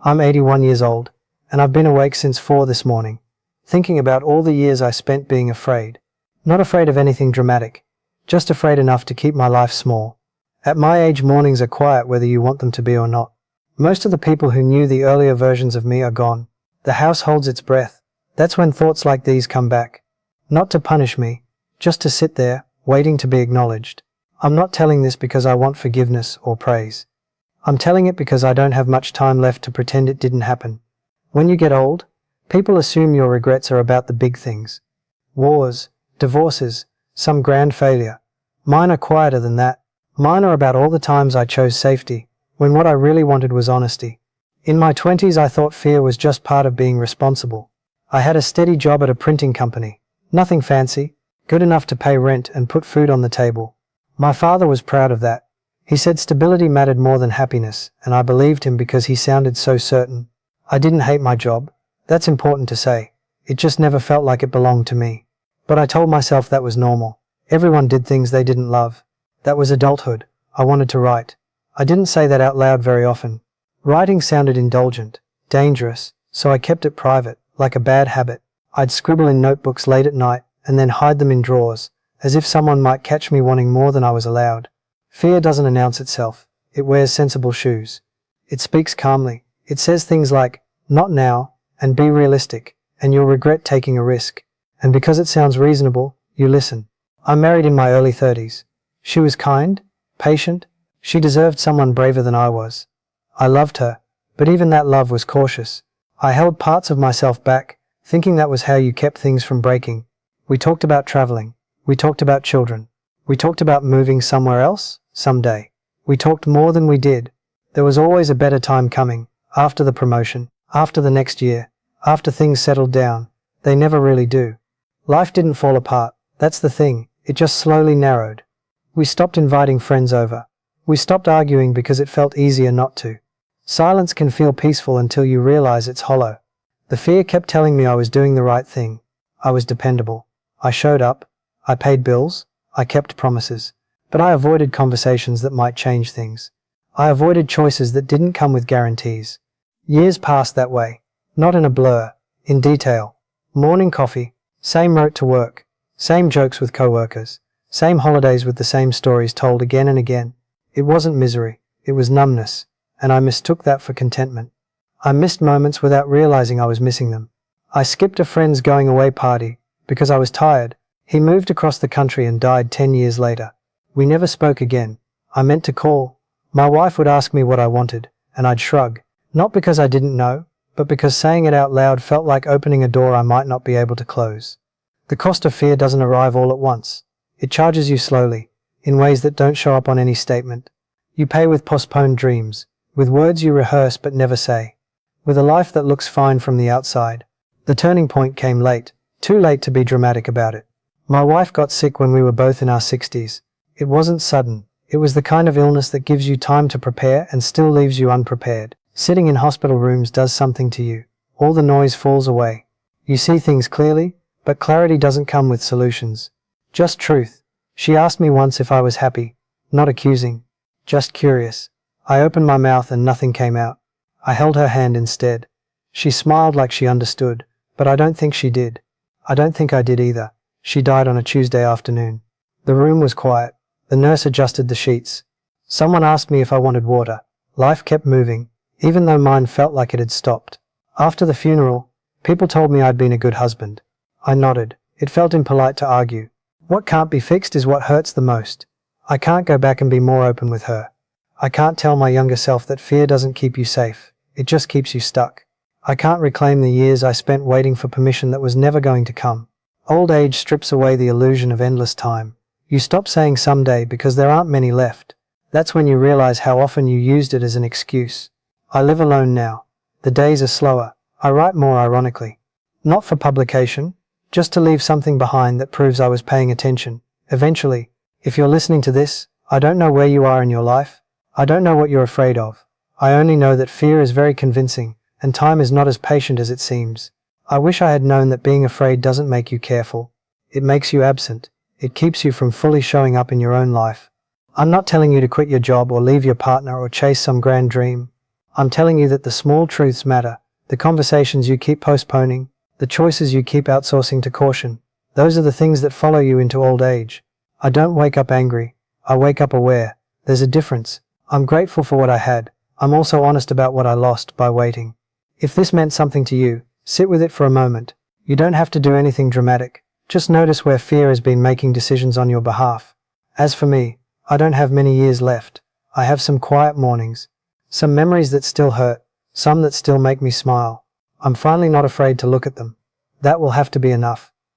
I'm 81 years old, and I've been awake since 4 this morning, thinking about all the years I spent being afraid. Not afraid of anything dramatic, just afraid enough to keep my life small. At my age, mornings are quiet whether you want them to be or not. Most of the people who knew the earlier versions of me are gone. The house holds its breath. That's when thoughts like these come back. Not to punish me, just to sit there, waiting to be acknowledged. I'm not telling this because I want forgiveness or praise. I'm telling it because I don't have much time left to pretend it didn't happen. When you get old, people assume your regrets are about the big things. Wars, divorces, some grand failure. Mine are quieter than that. Mine are about all the times I chose safety, when what I really wanted was honesty. In my 20s I thought fear was just part of being responsible. I had a steady job at a printing company. Nothing fancy, good enough to pay rent and put food on the table. My father was proud of that. He said stability mattered more than happiness, and I believed him because he sounded so certain. I didn't hate my job. That's important to say. It just never felt like it belonged to me. But I told myself that was normal. Everyone did things they didn't love. That was adulthood. I wanted to write. I didn't say that out loud very often. Writing sounded indulgent, dangerous, so I kept it private, like a bad habit. I'd scribble in notebooks late at night, and then hide them in drawers, as if someone might catch me wanting more than I was allowed. Fear doesn't announce itself. It wears sensible shoes. It speaks calmly. It says things like, "Not now," and "Be realistic, and you'll regret taking a risk." And because it sounds reasonable, you listen. I married in my early 30s. She was kind, patient. She deserved someone braver than I was. I loved her, but even that love was cautious. I held parts of myself back, thinking that was how you kept things from breaking. We talked about traveling. We talked about children. We talked about moving somewhere else, someday. We talked more than we did. There was always a better time coming, after the promotion, after the next year, after things settled down. They never really do. Life didn't fall apart, that's the thing, it just slowly narrowed. We stopped inviting friends over. We stopped arguing because it felt easier not to. Silence can feel peaceful until you realize it's hollow. The fear kept telling me I was doing the right thing. I was dependable. I showed up. I paid bills. I kept promises. But I avoided conversations that might change things. I avoided choices that didn't come with guarantees. Years passed that way. Not in a blur. In detail. Morning coffee. Same route to work. Same jokes with coworkers. Same holidays with the same stories told again and again. It wasn't misery. It was numbness. And I mistook that for contentment. I missed moments without realizing I was missing them. I skipped a friend's going away party because I was tired. He moved across the country and died 10 years later. We never spoke again. I meant to call. My wife would ask me what I wanted, and I'd shrug. Not because I didn't know, but because saying it out loud felt like opening a door I might not be able to close. The cost of fear doesn't arrive all at once. It charges you slowly, in ways that don't show up on any statement. You pay with postponed dreams, with words you rehearse but never say, with a life that looks fine from the outside. The turning point came late, too late to be dramatic about it. My wife got sick when we were both in our 60s. It wasn't sudden. It was the kind of illness that gives you time to prepare and still leaves you unprepared. Sitting in hospital rooms does something to you. All the noise falls away. You see things clearly, but clarity doesn't come with solutions. Just truth. She asked me once if I was happy, not accusing, just curious. I opened my mouth and nothing came out. I held her hand instead. She smiled like she understood, but I don't think she did. I don't think I did either. She died on a Tuesday afternoon. The room was quiet. The nurse adjusted the sheets. Someone asked me if I wanted water. Life kept moving, even though mine felt like it had stopped. After the funeral, people told me I'd been a good husband. I nodded. It felt impolite to argue. What can't be fixed is what hurts the most. I can't go back and be more open with her. I can't tell my younger self that fear doesn't keep you safe. It just keeps you stuck. I can't reclaim the years I spent waiting for permission that was never going to come. Old age strips away the illusion of endless time. You stop saying someday because there aren't many left. That's when you realize how often you used it as an excuse. I live alone now. The days are slower. I write more ironically. Not for publication, just to leave something behind that proves I was paying attention. Eventually, if you're listening to this, I don't know where you are in your life. I don't know what you're afraid of. I only know that fear is very convincing, and time is not as patient as it seems. I wish I had known that being afraid doesn't make you careful. It makes you absent. It keeps you from fully showing up in your own life. I'm not telling you to quit your job or leave your partner or chase some grand dream. I'm telling you that the small truths matter, the conversations you keep postponing, the choices you keep outsourcing to caution. Those are the things that follow you into old age. I don't wake up angry. I wake up aware. There's a difference. I'm grateful for what I had. I'm also honest about what I lost by waiting. If this meant something to you, sit with it for a moment. You don't have to do anything dramatic. Just notice where fear has been making decisions on your behalf. As for me, I don't have many years left. I have some quiet mornings. Some memories that still hurt. Some that still make me smile. I'm finally not afraid to look at them. That will have to be enough.